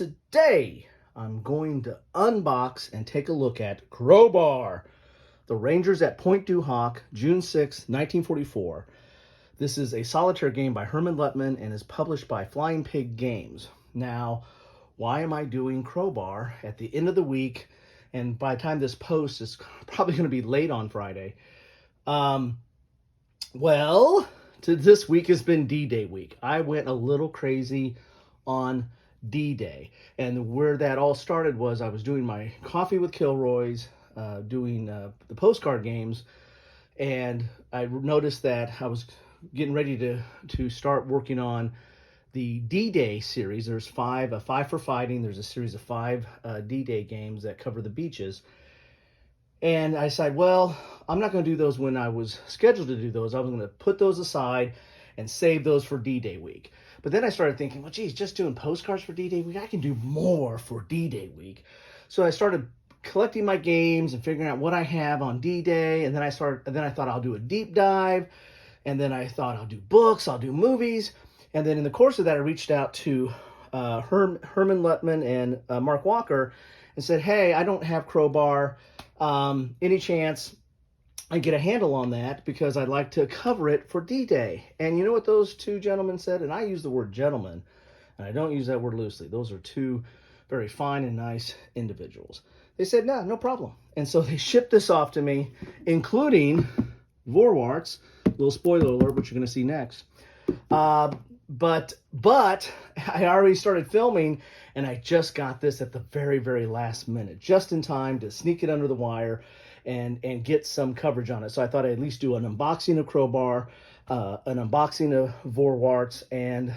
Today, I'm going to unbox and take a look at Crowbar, The Rangers at Pointe Du Hoc, June 6, 1944. This is a solitaire game by Herman Luttmann and is published by Flying Pig Games. Now, why am I doing Crowbar at the end of the week? And by the time this post is probably going to be late on Friday. This week has been D-Day week. I went a little crazy on D-Day. And where that all started was I was doing my Coffee with Kilroy's, doing the postcard games, and I noticed that I was getting ready to start working on the D-Day series. There's five for fighting. There's a series of five D-Day games that cover the beaches. And I decided, well, I'm not going to do those when I was scheduled to do those. I was going to put those aside and save those for D-Day week. But then I started thinking, well, geez, just doing postcards for D-Day week, I can do more for D-Day week. So I started collecting my games and figuring out what I have on D-Day. And then I thought I'll do a deep dive. And then I thought I'll do books, I'll do movies. And then in the course of that, I reached out to Herman Luttmann and Mark Walker and said, hey, I don't have Crowbar. Any chance I get a handle on that, because I'd like to cover it for D-Day. And you know what those two gentlemen said? And I use the word gentleman, and I don't use that word loosely. Those are two very fine and nice individuals. They said, no problem. And so they shipped this off to me, including Vorwarts, little spoiler alert, which you're going to see next. But I already started filming, and I just got this at the very, very last minute, just in time to sneak it under the wire and get some coverage on it. So I thought I'd at least do an unboxing of Crowbar, an unboxing of Vorwarts, and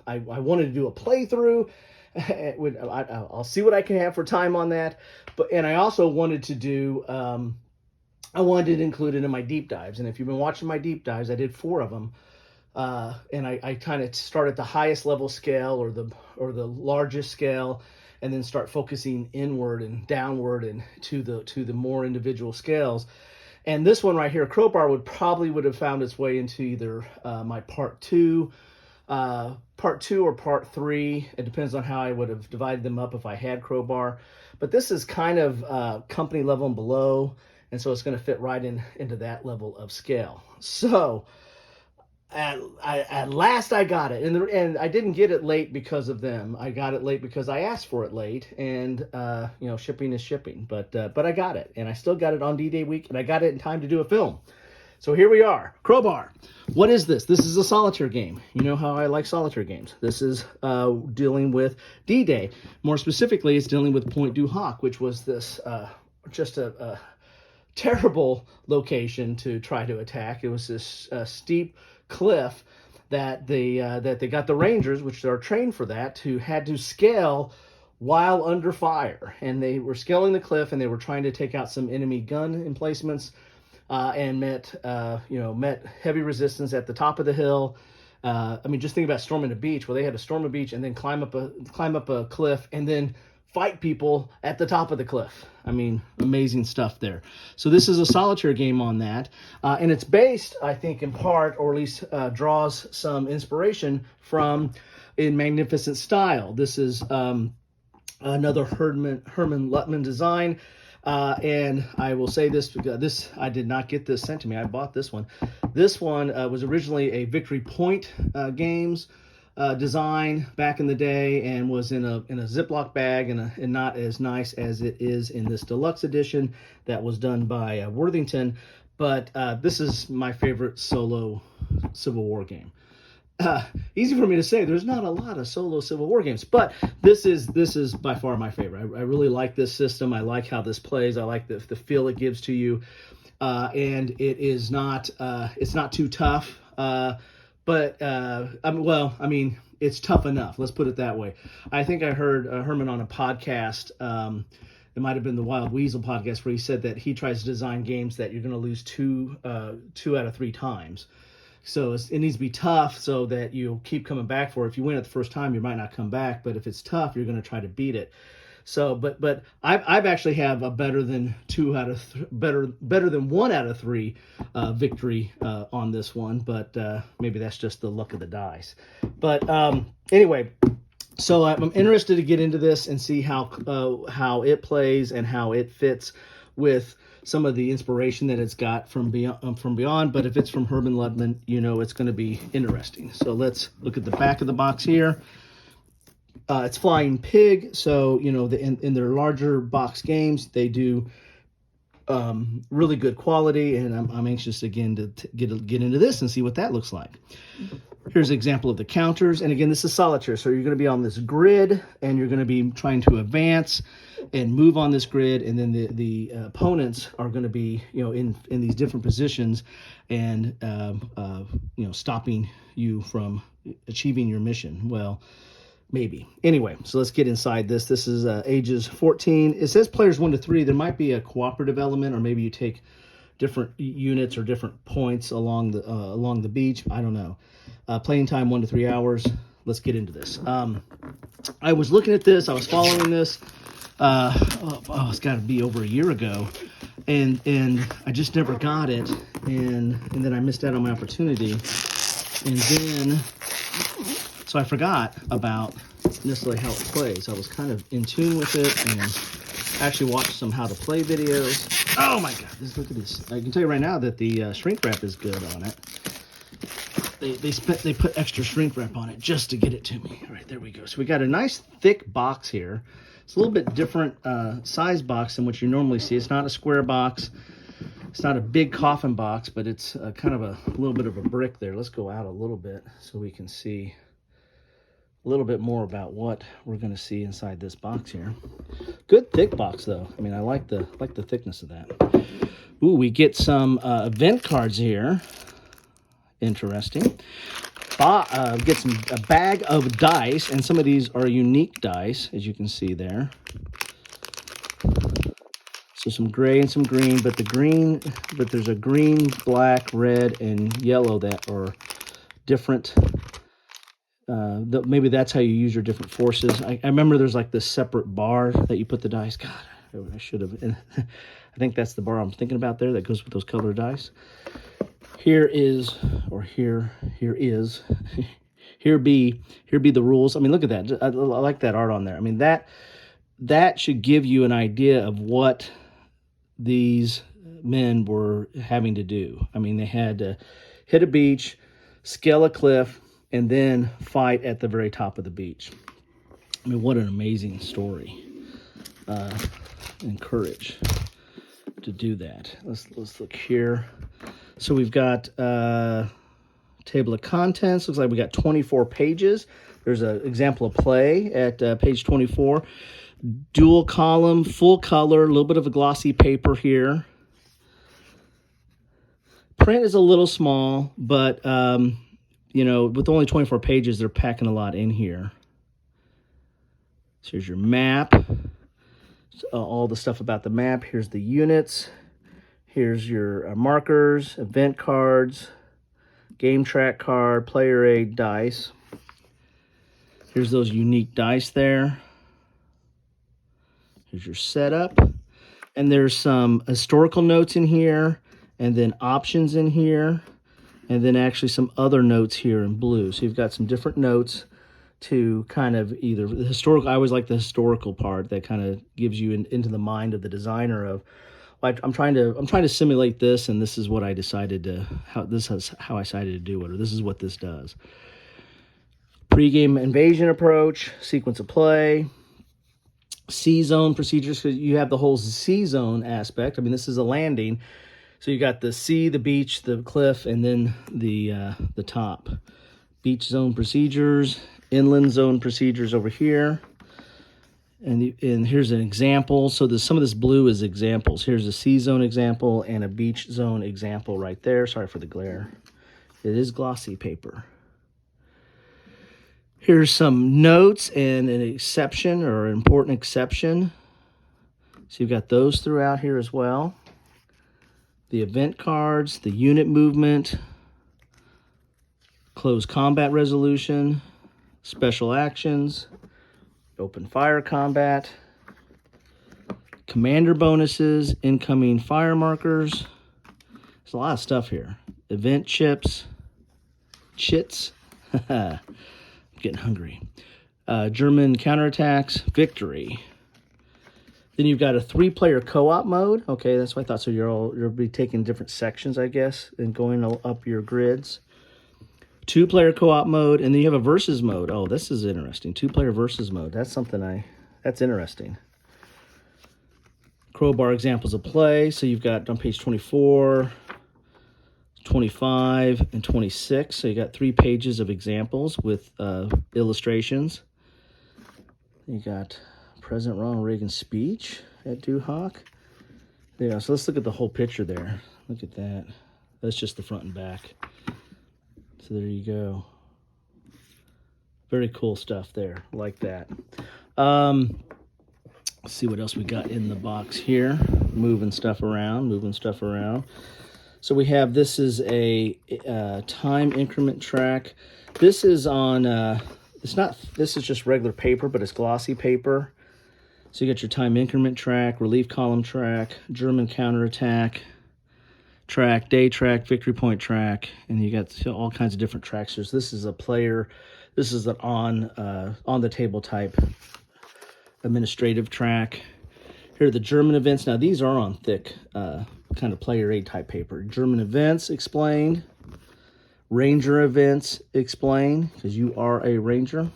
I wanted to do a playthrough. I'll see what I can have for time on that. And I also wanted to do, I wanted to include it in my deep dives. And if you've been watching my deep dives, I did 4 of them. And I kind of start at the highest level scale or the largest scale, and then start focusing inward and downward and to the more individual scales. And this one right here, Crowbar, would have found its way into either my part 2 or part 3. It depends on how I would have divided them up if I had Crowbar. But this is kind of company level and below, and so it's going to fit right into that level of scale. So at last I got it, and I didn't get it late because of them. I got it late because I asked for it late, and shipping is shipping. But I got it, and I still got it on D-Day week, and I got it in time to do a film. So here we are, Crowbar. What is this? This is a solitaire game. You know how I like solitaire games. This is dealing with D-Day. More specifically, it's dealing with Pointe Du Hoc, which was this just a terrible location to try to attack. It was this steep cliff that they got the Rangers, which are trained for that, had to scale while under fire. And they were scaling the cliff, and they were trying to take out some enemy gun emplacements, and met heavy resistance at the top of the hill. Just think about storming a beach. Well, they had to storm a beach and then climb up a cliff and then fight people at the top of the cliff. Amazing stuff there. So this is a solitaire game on that. And it's based, I think, in part, or at least draws some inspiration from In Magnificent Style. This is another Herman Luttmann design. And I will say this, I did not get this sent to me. I bought this one. This one was originally a Victory Point Games design back in the day, and was in a Ziploc bag, and not as nice as it is in this deluxe edition that was done by Worthington. But this is my favorite solo Civil War game. Easy for me to say, there's not a lot of solo Civil War games, but this is by far my favorite. I really like this system. I like how this plays. I like the feel it gives to you, and it is not it's not too tough. It's tough enough. Let's put it that way. I think I heard Herman on a podcast. It might have been the Wild Weasel podcast, where he said that he tries to design games that you're going to lose two out of 3 times. So it needs to be tough so that you'll keep coming back for it. If you win it the first time, you might not come back. But if it's tough, you're going to try to beat it. So, but I've actually have a better than 1 out of 3 victory on this one. But maybe that's just the luck of the dice. But anyway, So I'm interested to get into this and see how it plays and how it fits with some of the inspiration that it's got from beyond. But if it's from Hermann Luttmann, it's going to be interesting. So let's look at the back of the box here. It's Flying Pig, so in their larger box games they do really good quality, and I'm anxious again to get into this and see what that looks like. Here's an example of the counters, and again, this is solitaire, so you're going to be on this grid, and you're going to be trying to advance and move on this grid, and then the opponents are going to be in these different positions, and stopping you from achieving your mission. Well, maybe. Anyway, so let's get inside this. This is ages 14. It says players 1 to 3. There might be a cooperative element, or maybe you take different units or different points along the beach. I don't know. Playing time 1 to 3 hours. Let's get into this. I was looking at this. I was following this. It's got to be over a year ago, and I just never got it, and then I missed out on my opportunity, and then. So I forgot about necessarily how it plays. I was kind of in tune with it and actually watched some how to play videos. Oh my God, look at this. I can tell you right now that the shrink wrap is good on it. They put extra shrink wrap on it just to get it to me. All right, there we go. So we got a nice thick box here. It's a little bit different size box than what you normally see. It's not a square box. It's not a big coffin box, but it's kind of a little bit of a brick there. Let's go out a little bit so we can see a little bit more about what we're going to see inside this box here. Good thick box though. I mean, I like the thickness of that. Ooh, we get some event cards here. Interesting. Get a bag of dice, and some of these are unique dice, as you can see there. So some gray and some green, but there's a green, black, red, and yellow that are different. Maybe that's how you use your different forces. I remember there's like this separate bar that you put the dice. God, I should have. I think that's the bar I'm thinking about there that goes with those colored dice. Here be the rules. I mean, look at that. I like that art on there. I mean, that should give you an idea of what these men were having to do. I mean, they had to hit a beach, scale a cliff, and then fight at the very top of the beach. I mean, what an amazing story. And courage to do that. Let's look here. So we've got table of contents. Looks like we got 24 pages. There's an example of play at page 24. Dual column, full color, a little bit of a glossy paper here. Print is a little small, but with only 24 pages, they're packing a lot in here. So here's your map. All the stuff about the map. Here's the units. Here's your markers, event cards, game track card, player aid dice. Here's those unique dice there. Here's your setup. And there's some historical notes in here, and then options in here, and then actually some other notes here in blue. So you've got some different notes to kind of either the historical. I always like the historical part that kind of gives you into the mind of the designer of. I'm trying to simulate this, and this is what I decided to how I decided to do it, or this is what this does. Pre-game invasion approach, sequence of play, C-zone procedures, because you have the whole C-zone aspect. I mean, this is a landing, so you got the sea, the beach, the cliff, and then the top. Beach zone procedures, inland zone procedures over here. And here's an example. So some of this blue is examples. Here's a sea zone example and a beach zone example right there. Sorry for the glare. It is glossy paper. Here's some notes and an exception or an important exception. So you've got those throughout here as well. The event cards, the unit movement, close combat resolution, special actions, open fire combat, commander bonuses, incoming fire markers. There's a lot of stuff here. Event chits. I'm getting hungry. German counterattacks, victory. Then you've got a 3-player co-op mode. Okay, that's what I thought. So you'll be taking different sections, I guess, and going up your grids. 2-player co-op mode, and then you have a versus mode. Oh, this is interesting. 2-player versus mode. That's something that's interesting. Crowbar examples of play. So you've got on page 24, 25, and 26. So you got 3 pages of examples with illustrations. You got President Ronald Reagan's speech at Du Hoc. Yeah, so let's look at the whole picture there. Look at that. That's just the front and back. So there you go. Very cool stuff there. Like that. Let's see what else we got in the box here. Moving stuff around. So we have, this is a time increment track. This is on, this is just regular paper, but it's glossy paper. So you got your time increment track, relief column track, German counterattack track, day track, victory point track, and you got all kinds of different tracks. This is a player, this is an on the table type administrative track. Here are the German events. Now these are on thick kind of player aid type paper. German events explained, Ranger events explained, because you are a Ranger.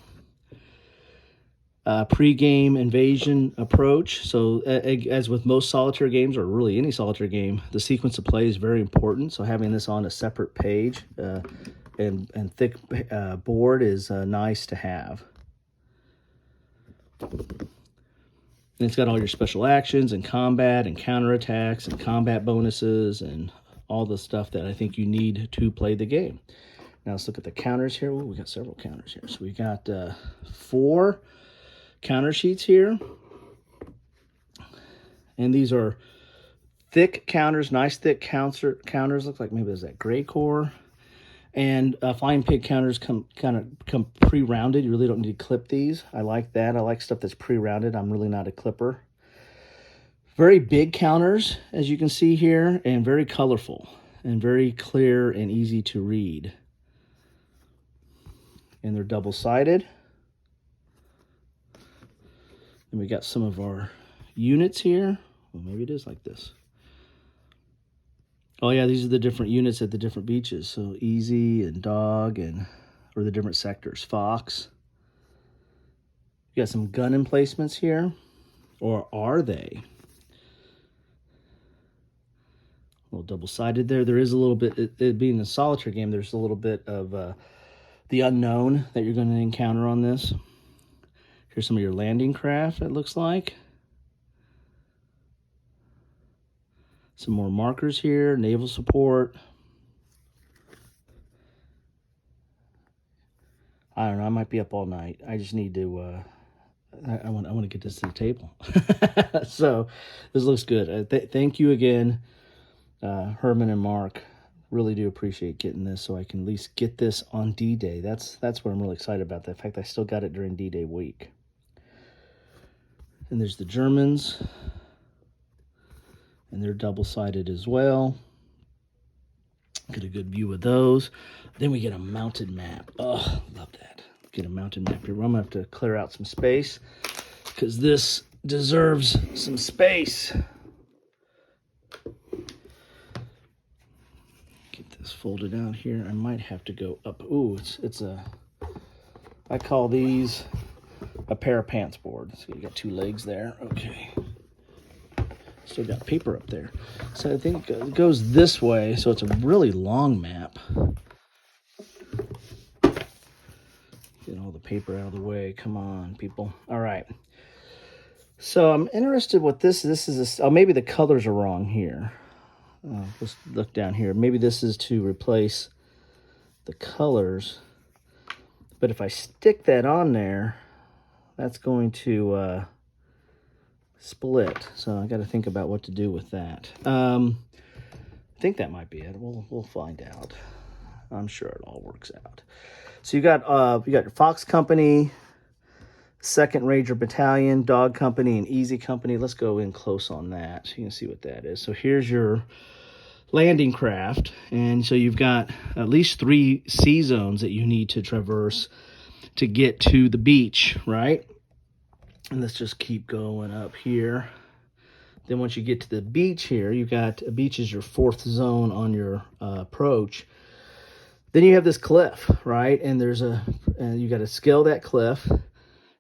Pre-game invasion approach. So as with most solitaire games, or really any solitaire game, the sequence of play is very important. So having this on a separate page and thick board is nice to have. And it's got all your special actions and combat and counterattacks and combat bonuses and all the stuff that I think you need to play the game. Now let's look at the counters here. Ooh, we got several counters here. So we got 4 counter sheets here. And these are thick counters, nice thick counters. Looks like maybe there's that gray core. And flying pig counters come pre-rounded. You really don't need to clip these. I like that. I like stuff that's pre-rounded. I'm really not a clipper. Very big counters, as you can see here, and very colorful and very clear and easy to read. And they're double-sided. And we got some of our units here. Well, maybe it is like this. Oh yeah, these are the different units at the different beaches. So easy and dog or the different sectors. Fox. You got some gun emplacements here. Or are they? A little double-sided there. There is a little bit, it being a solitaire game, there's a little bit of the unknown that you're going to encounter on this. Here's some of your landing craft, it looks like. Some more markers here, naval support. I don't know, I might be up all night. I just need to, I want to get this to the table. So, this looks good. Thank you again, Herman and Mark. Really do appreciate getting this so I can at least get this on D-Day. That's what I'm really excited about. The fact I still got it during D-Day week. And there's the Germans. And they're double-sided as well. Get a good view of those. Then we get a mounted map. Oh, love that. Get a mounted map here. I'm going to have to clear out some space because this deserves some space. Get this folded out here. I might have to go up. Ooh, it's a, I call these a pair of pants board. So you got 2 legs there. Okay. Still got paper up there. So I think it goes this way, so it's a really long map. Get all the paper out of the way. Come on, people. All right. So I'm interested what this is. Oh, maybe the colors are wrong here. Let's look down here. Maybe this is to replace the colors. But if I stick that on there, that's going to split. So I got to think about what to do with that. I think that might be it. We'll find out. I'm sure it all works out. So you got your Fox Company, 2nd Ranger Battalion, Dog Company, and Easy Company. Let's go in close on that so you can see what that is. So here's your landing craft, and so you've got at least 3 sea zones that you need to traverse. to get to the beach, right? And let's just keep going up here. Then once you get to the beach here, you got a beach is your fourth zone on your approach. Then you have this cliff, right? And you got to scale that cliff,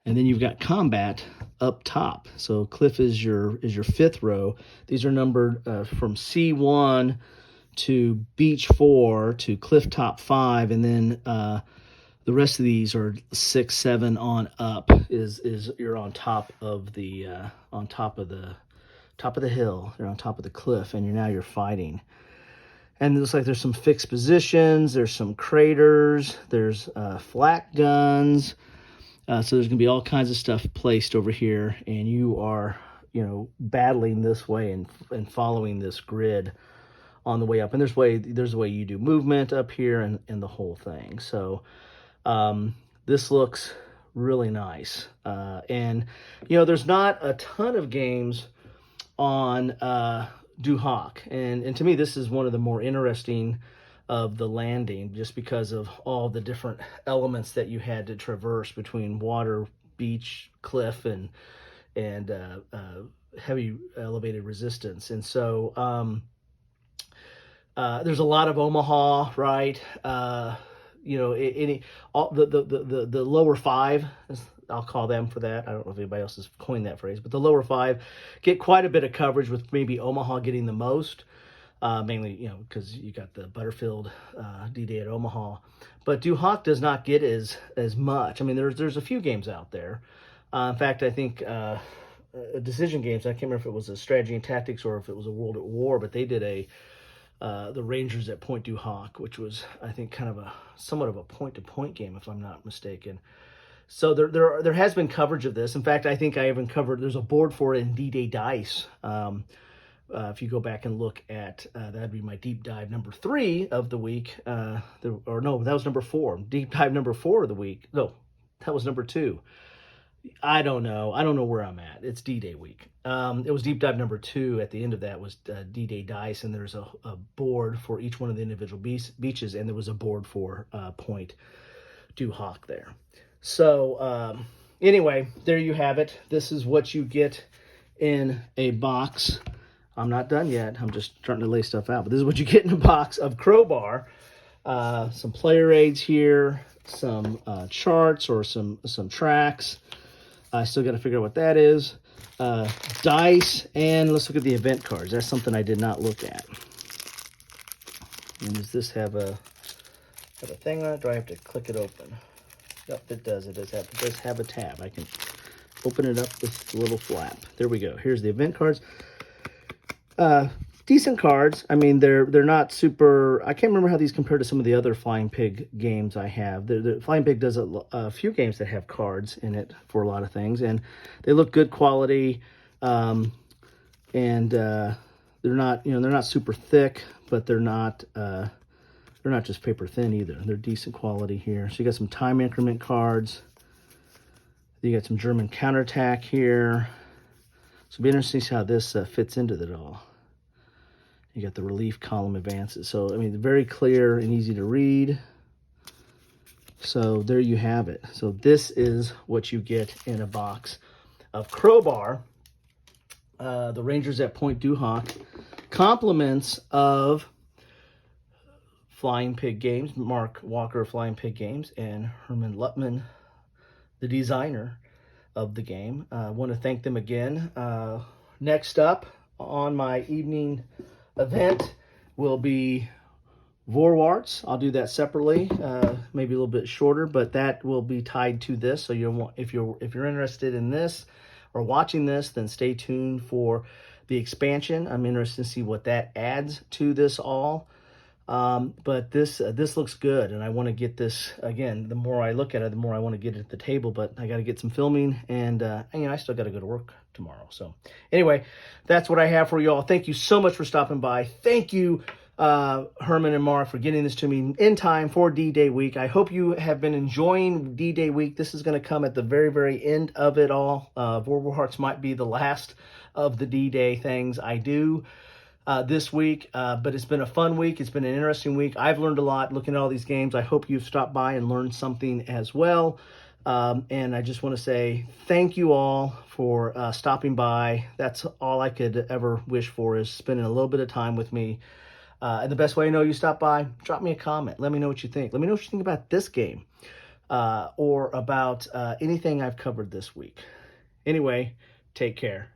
and then you've got combat up top. So cliff is your fifth row. These are numbered from C1 to beach 4 to cliff top 5, and then the rest of these are 6, 7 on up. Is you're on top of the hill. You're on top of the cliff, and you're fighting. And it looks like there's some fixed positions. There's some craters. There's flak guns. So there's going to be all kinds of stuff placed over here, and you are, battling this way and following this grid on the way up. And there's a way you do movement up here and the whole thing. So this looks really nice. And there's not a ton of games on Du Hoc, and to me this is one of the more interesting of the landing, just because of all the different elements that you had to traverse between water, beach, cliff, and heavy elevated resistance. And so there's a lot of Omaha, right? The lower 5, I'll call them for that. I don't know if anybody else has coined that phrase, but the lower 5 get quite a bit of coverage, with maybe Omaha getting the most, mainly, because you got the Butterfield D-Day at Omaha. But Du Hoc does not get as much. I mean, there's a few games out there. In fact, I think Decision Games, I can't remember if it was a Strategy and Tactics or if it was a World at War, but they did the Rangers at Pointe Du Hoc, which was, I think, kind of somewhat of a point-to-point game, if I'm not mistaken. So there has been coverage of this. In fact, I think I even covered, there's a board for it in D-Day Dice. If you go back and look at, that'd be my deep dive number 3 of the week. That was number 4. Deep dive number 4 of the week. No, that was number 2. I don't know where I'm at. It's D-Day week. It was deep dive number 2. At the end of that was D-Day Dice, and there's a board for each one of the individual beaches, and there was a board for Pointe Du Hoc there. So anyway, there you have it. This is what you get in a box. I'm not done yet. I'm just starting to lay stuff out. But this is what you get in a box of Crowbar. Some player aids here, some charts or some tracks. I still got to figure out what that is. Dice, and let's look at the event cards. That's something I did not look at. And does this have a thing on it? Do I have to click it open? Yep, it does. It does have a tab. I can open it up with a little flap. There we go. Here's the event cards. Decent cards. I mean, they're not super. I can't remember how these compare to some of the other Flying Pig games I have. The Flying Pig does a few games that have cards in it for a lot of things, and they look good quality. And they're not super thick, but they're not just paper thin either. They're decent quality here. So you got some time increment cards. You got some German counterattack here. So it'll be interesting to see how this fits into it all. You got the relief column advances. So, I mean, very clear and easy to read. So there you have it. So this is what you get in a box of Crowbar, the Rangers at Pointe Du Hoc, compliments of Flying Pig Games, Mark Walker of Flying Pig Games, and Hermann Luttmann, the designer of the game. I want to thank them again. Next up on my evening event will be Vorwarts. I'll do that separately, maybe a little bit shorter, but that will be tied to this. So if you're interested in this or watching this, then stay tuned for the expansion. I'm interested to see what that adds to this all. But this looks good, and I want to get this, again, the more I look at it, the more I want to get it at the table, but I got to get some filming, and I still got to go to work tomorrow. So anyway, that's what I have for you all. Thank you so much for stopping by. Thank you, Herman and Mark, for getting this to me in time for D-Day week. I hope you have been enjoying D-Day week. This is going to come at the very, very end of it all. Vorwarts might be the last of the D-Day things I do. this week, but it's been a fun week. It's been an interesting week. I've learned a lot looking at all these games. I hope you've stopped by and learned something as well. And I just want to say thank you all for stopping by. That's all I could ever wish for, is spending a little bit of time with me. And the best way I know you stop by, drop me a comment. Let me know what you think. Let me know what you think about this game, or about anything I've covered this week. Anyway, take care.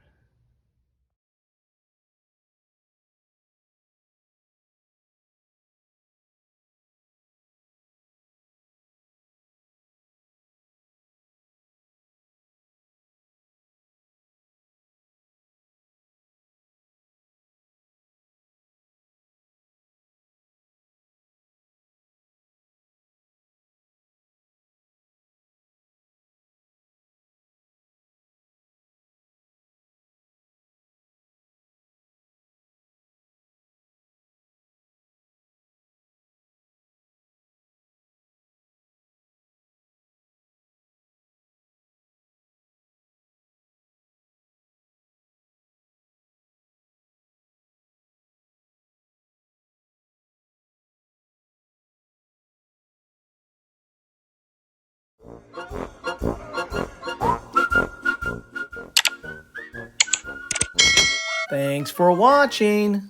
Thanks for watching.